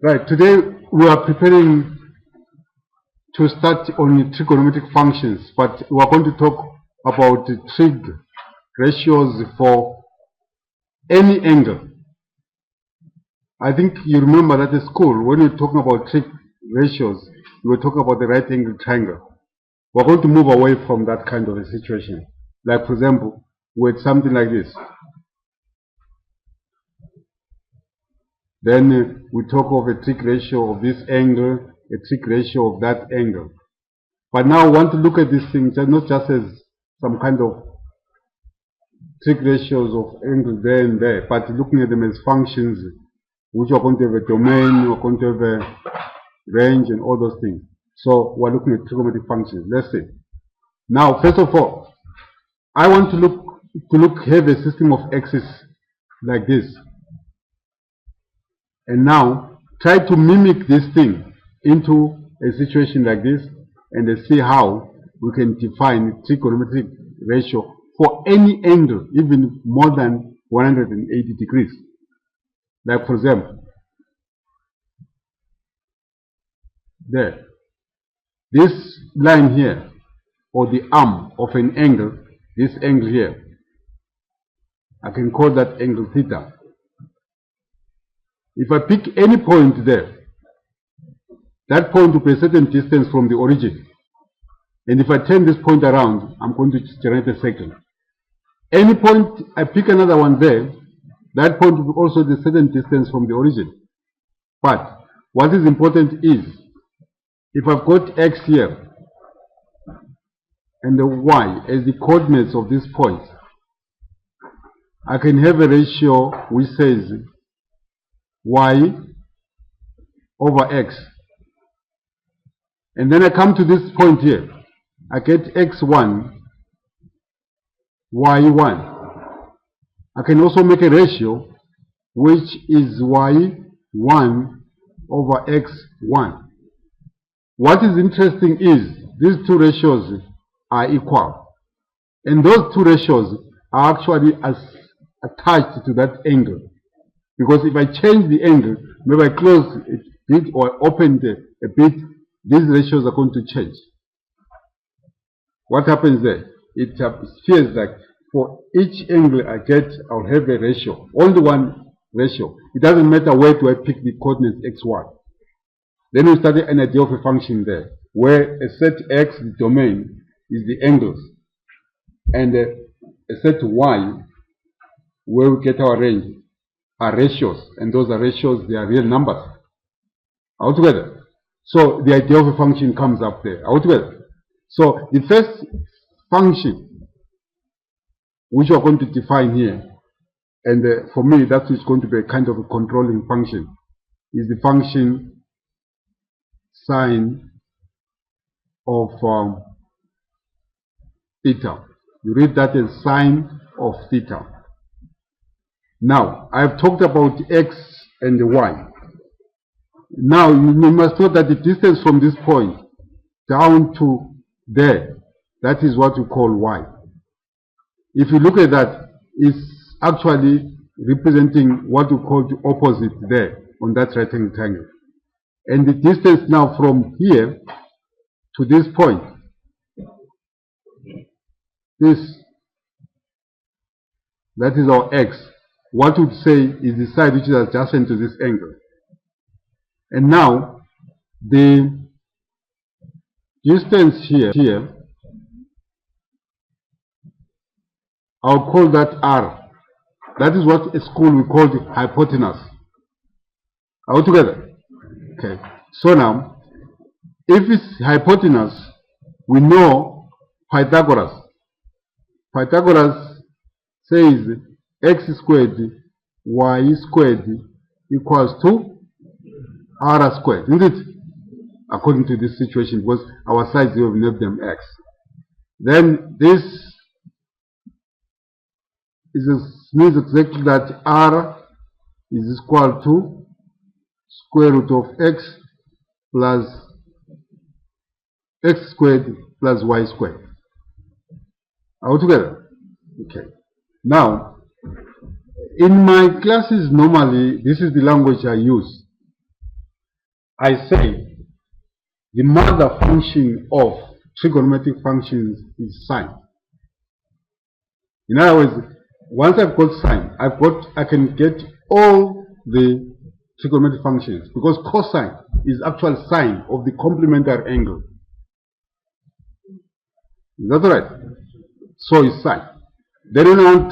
Right, today we are preparing to start on trigonometric functions, but we are going to talk about the trig ratios for any angle. I think you remember that at school, when we were talking about trig ratios, we were talking about the right angle triangle. We are going to move away from that kind of a situation. Like, for example, with something like this. Then we talk of a trig ratio of this angle, a trig ratio of that angle. But now I want to look at these things not just as some kind of trig ratios of angles there and there, but looking at them as functions which are going to have a domain, are going to have a range and all those things. So we're looking at trigonometric functions. Let's see. Now, first of all, I want to have a system of axes like this. And now try to mimic this thing into a situation like this and see how we can define trigonometric ratio for any angle, even more than 180 degrees. Like, for example, there, this line here, or the arm of an angle, this angle here, I can call that angle theta. If I pick any point there, that point will be a certain distance from the origin. And if I turn this point around, I'm going to generate a circle. Any point, I pick another one there, that point will be also a certain distance from the origin. But what is important is, if I've got x here, and the y as the coordinates of this point, I can have a ratio which says y over x. And then I come to this point here. I get x1, y1. I can also make a ratio which is y1 over x1. What is interesting is these two ratios are equal. And those two ratios are actually attached to that angle. Because if I change the angle, maybe I close a bit or open a bit, these ratios are going to change. What happens there? It feels like for each angle I get, I'll have a ratio, only one ratio. It doesn't matter where do I pick the coordinates x1. Then we study an idea of a function there, where a set x, the domain, is the angles, and a set y, where we get our range, are ratios, and those are ratios, they are real numbers. Altogether. So the idea of a function comes up there. Altogether. So the first function which we are going to define here, and for me that is going to be a kind of a controlling function, is the function sine of theta. You read that as sine of theta. Now, I have talked about x and the y. Now, you must know that the distance from this point down to there, that is what we call y. If you look at that, it's actually representing what we call the opposite there on that right angle triangle. And the distance now from here to this point, that is our x. What we would say is the side which is adjacent to this angle. And now, the distance here, I'll call that r. That is what at school we call the hypotenuse. All together? Okay. So now, if it's hypotenuse, we know Pythagoras. Pythagoras says x squared y squared equals to r squared, isn't it? According to this situation, because our sides we have named them x. Then this means exactly that r is equal to square root of x plus x squared plus y squared. All together? Okay. Now, in my classes normally, this is the language I use. I say the mother function of trigonometric functions is sine. In other words, once I've got sine, I can get all the trigonometric functions, because cosine is actual sine of the complementary angle. Is that right? So is sine. Then on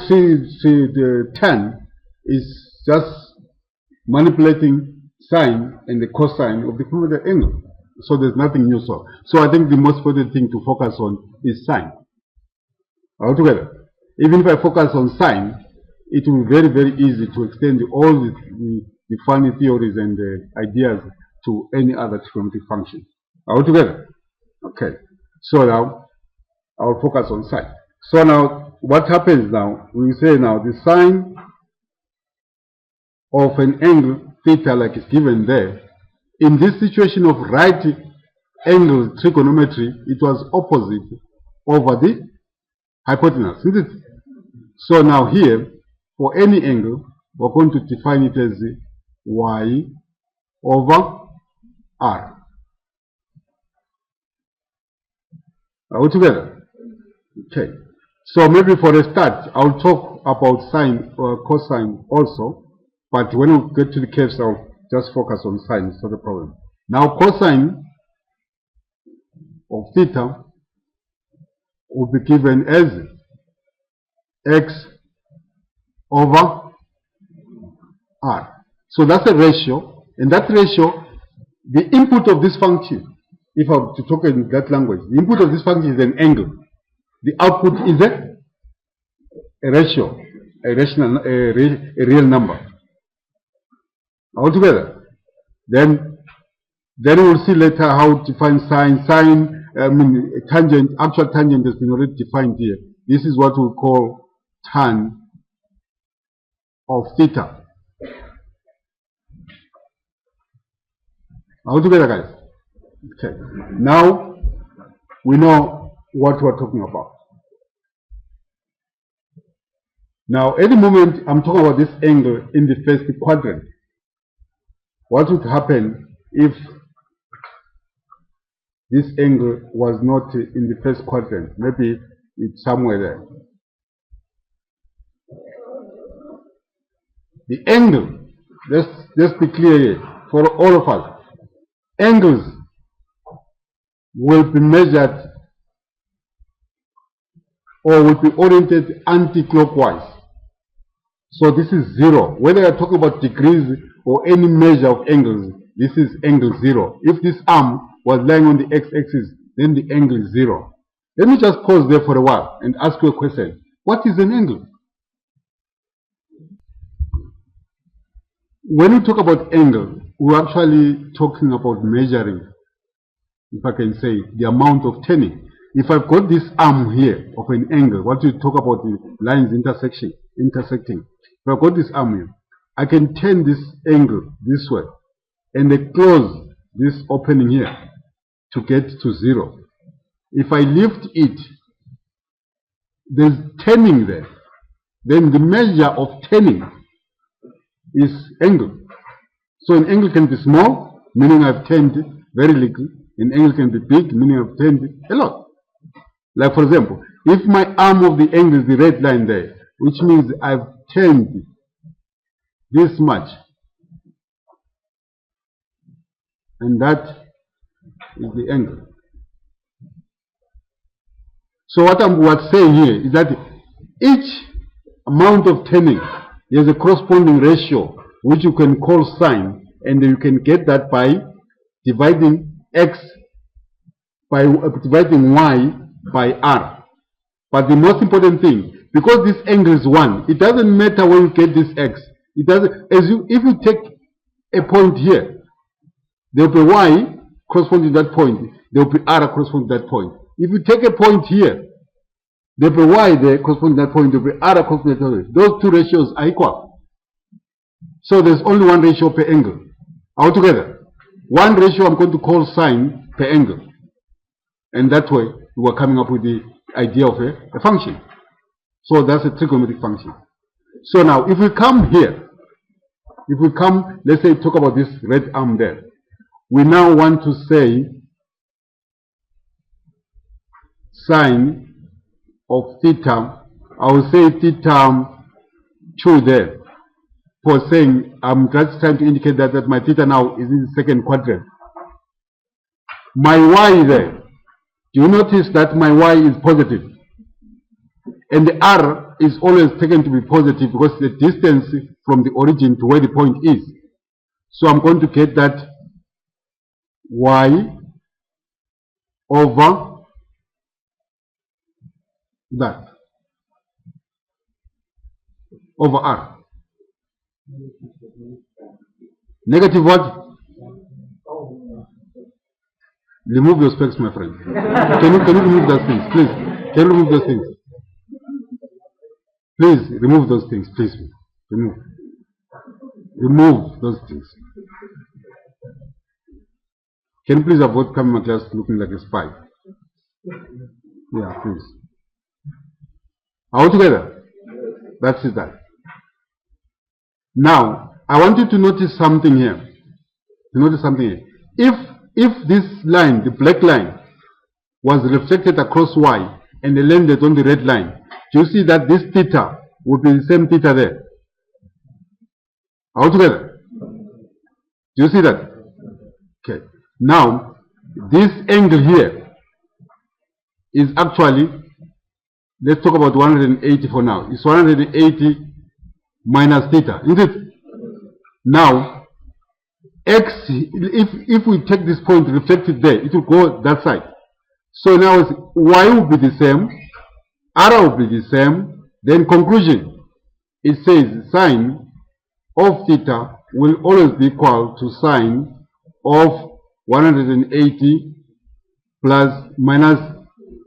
10 is just manipulating sine and the cosine of the complementary angle. So there's nothing new. So I think the most important thing to focus on is sine. Altogether, even if I focus on sine, it will be very, very easy to extend all the funny theories and ideas to any other trigonometric function. Altogether. Okay. So now I'll focus on sine. So now what happens now? We say now the sine of an angle theta, like is given there. In this situation of right angle trigonometry, it was opposite over the hypotenuse, isn't it? So now here, for any angle, we're going to define it as y over r. Are we together? Okay. So maybe for a start, I'll talk about sine or cosine also, but when we get to the curves, I'll just focus on sine. It's not a problem. Now cosine of theta will be given as x over r. So that's a ratio, and that ratio, the input of this function, if I were to talk in that language, the input of this function is an angle. The output is a ratio, a real number. Altogether. Then we'll see later how to define sine. Sine, tangent, actual tangent has been already defined here. This is what we call tan of theta. Altogether, guys. Okay. Now we know what we're talking about. Now, at the moment, I'm talking about this angle in the first quadrant. What would happen if this angle was not in the first quadrant? Maybe it's somewhere there. The angle, let's be clear here, for all of us. Angles will be measured or will be oriented anti-clockwise. So this is 0. Whether you're talking about degrees or any measure of angles, this is angle 0. If this arm was lying on the x-axis, then the angle is 0. Let me just pause there for a while and ask you a question. What is an angle? When we talk about angle, we're actually talking about measuring, if I can say, the amount of turning. If I've got this arm here of an angle, what you talk about the lines intersecting. If I've got this arm here, I can turn this angle this way and then close this opening here to get to 0. If I lift it, there's turning there. Then the measure of turning is angle. So an angle can be small, meaning I've turned very little. An angle can be big, meaning I've turned a lot. Like for example, if my arm of the angle is the red line there, which means I've turned this much, and that is the angle. So what I'm saying here is that each amount of turning, there's a corresponding ratio which you can call sine, and you can get that by dividing dividing y by r. But the most important thing, because this angle is 1, it doesn't matter when you get this x. It doesn't. If you take a point here, there will be y corresponding to that point. There will be r corresponding to that point. If you take a point here, there will be y there corresponding to that point. There will be r corresponding to that point. Those two ratios are equal. So there's only one ratio per angle. Altogether, one ratio I'm going to call sine per angle. And that way, we are coming up with the idea of a function. So that's a trigonometric function. So now, if we come here, let's say talk about this red arm there. we now want to say sine of theta. I will say theta 2 there, for saying I'm just trying to indicate that my theta now is in the second quadrant. My y there, do you notice that my y is positive? And the r is always taken to be positive because the distance from the origin to where the point is. So I'm going to get that y over that, over r. Negative what? Remove your specs, my friend. Can you remove those things, please? Can you remove those things? Please remove those things, please. Remove those things. Can you please avoid coming at us looking like a spy? Yeah, please. All together? That's it. That. Now, I want you to notice something here. If this line, the black line, was reflected across y and landed on the red line, do you see that this theta would be the same theta there? All together? Do you see that? Okay. Now, this angle here is actually, let's talk about 180 for now. It's 180 minus theta, isn't it? Now, x, if we take this point, reflect it there, it will go that side. So now y will be the same, r will be the same. Then conclusion, it says sine of theta will always be equal to sine of 180 plus minus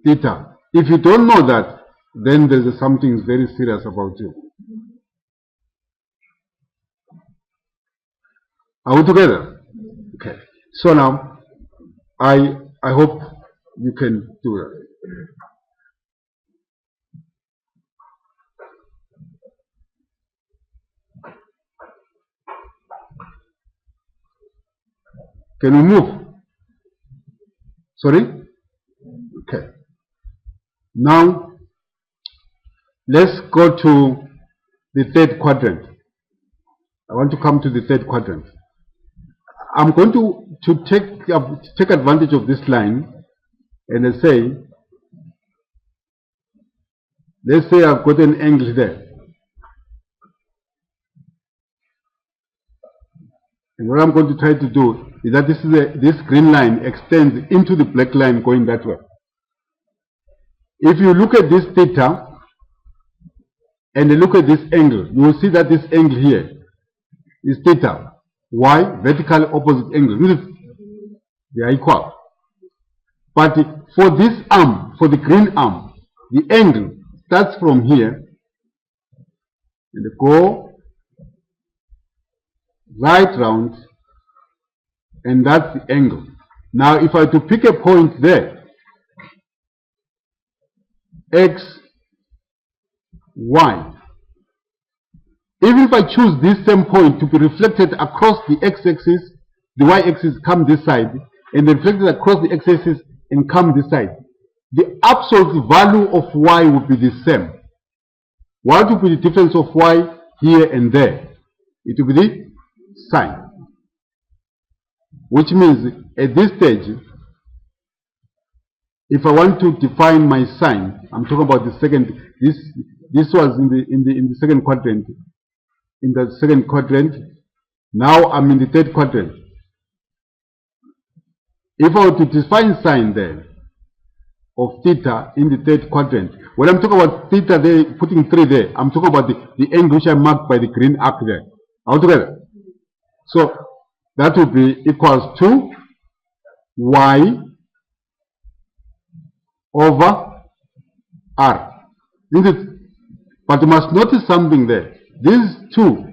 theta. If you don't know that, then there's something very serious about you. Are we together? Okay. So now, I hope you can do that. Can we move? Sorry? Okay. Now, let's go to the third quadrant. I want to come to the third quadrant. I'm going to take advantage of this line and say, let's say I've got an angle there. And what I'm going to try to do is that this green line extends into the black line going that way. If you look at this theta and look at this angle, you will see that this angle here is theta. Why? Vertical opposite angle. They are equal. But for this arm, for the green arm, the angle starts from here and go right round, and that's the angle. Now, if I were to pick a point there, x, y, even if I choose this same point to be reflected across the x-axis, the y-axis come this side, and then reflected across the x-axis and come this side, the absolute value of y would be the same. What would be the difference of y here and there? It will be the sine. Which means at this stage, if I want to define my sine, I'm talking about the second. This was in the second quadrant. In the second quadrant, now I'm in the third quadrant. If I were to define sine there of theta in the third quadrant, when I'm talking about theta there, putting 3 there, I'm talking about the angle which I marked by the green arc there. All together. So that would be equals to y over r. Isn't it? But you must notice something there. These two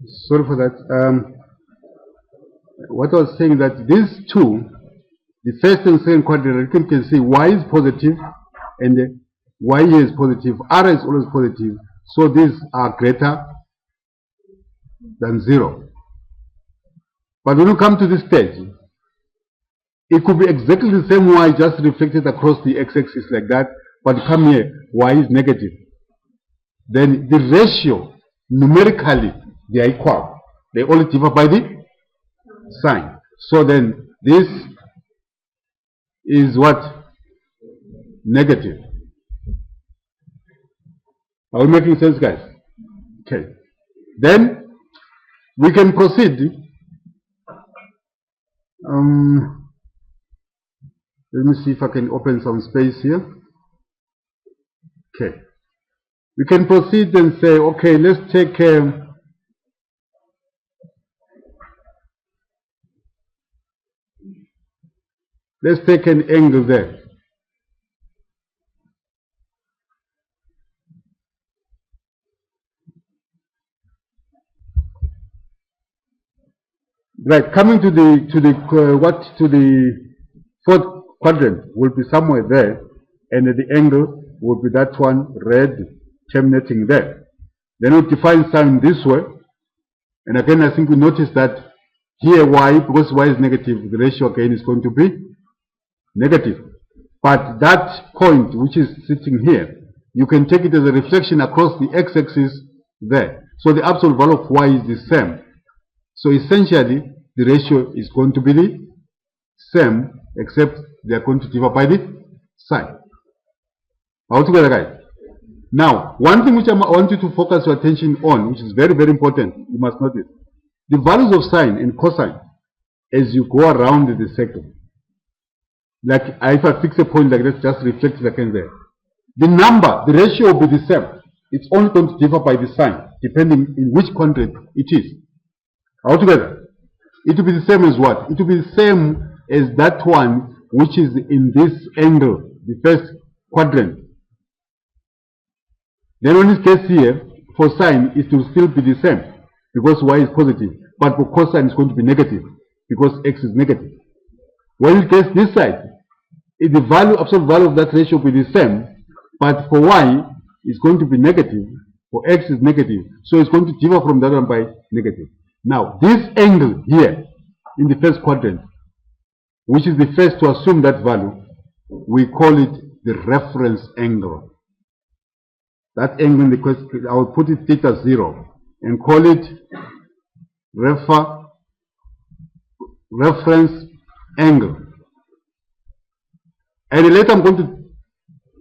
Sorry for that. What I was saying that these two, the first and second quadrant, you can see y is positive and y here is positive, r is always positive, so these are greater than 0. But when you come to this stage, it could be exactly the same y just reflected across the x-axis like that, but come here, y is negative. Then the ratio, numerically, they are equal. They only differ by the sign. So then this is what? Negative. Are we making sense, guys? Okay. Then we can proceed. Let me see if I can open some space here. Okay. We can proceed and say, okay, let's take an angle there. Right, coming to the fourth quadrant will be somewhere there, and the angle will be that one red terminating there. Then we define sine this way, and again I think we notice that here y, because y is negative, the ratio again is going to be negative. But that point which is sitting here, you can take it as a reflection across the x-axis there. So the absolute value of y is the same. So essentially, the ratio is going to be the same, except they are going to differ by the sign. All together, guys. Now, one thing which I want you to focus your attention on, which is very, very important, you must notice, the values of sine and cosine as you go around the circle. Like if I fix a point like this, just reflect it again there. The number, the ratio will be the same. It's only going to differ by the sign, depending in which quadrant it is. Altogether, it will be the same as what? It will be the same as that one which is in this angle, the first quadrant. Then in this case here, for sine, it will still be the same because y is positive. But for cosine, it's going to be negative because x is negative. When it gets this side, the value, absolute value of that ratio will be the same, but for y, it's going to be negative, for x is negative, so it's going to differ from that one by negative. Now, this angle here, in the first quadrant, which is the first to assume that value, we call it the reference angle. That angle in the question, I will put it theta 0, and call it reference angle. And later I'm going to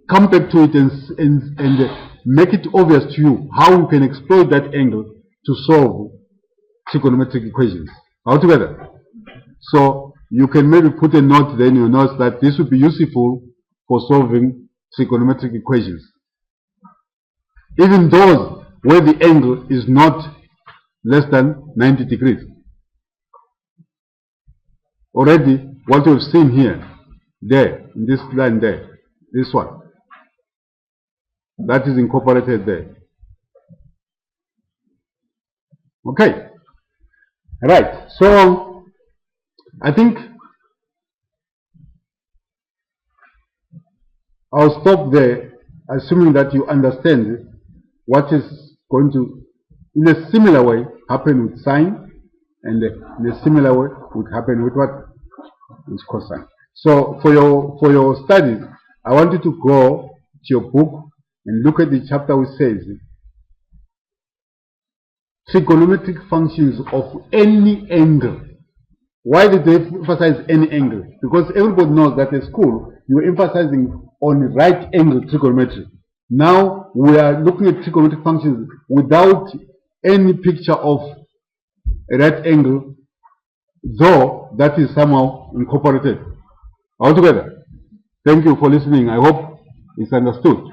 come back to it and make it obvious to you how we can exploit that angle to solve trigonometric equations. All together. So you can maybe put a note there in your notes that this would be useful for solving trigonometric equations. Even those where the angle is not less than 90 degrees. Already what we've seen here, there, in this line there, this one, that is incorporated there. Okay. Right. So I think I'll stop there, assuming that you understand what is going to, in a similar way, happen with sine, and in a similar way would happen with what? With cosine. So for your studies, I want you to go to your book and look at the chapter which says trigonometric functions of any angle. Why did they emphasize any angle? Because everybody knows that at school you are emphasizing on right angle trigonometry. Now we are looking at trigonometric functions without any picture of a right angle, though that is somehow incorporated. Altogether, thank you for listening. I hope it's understood.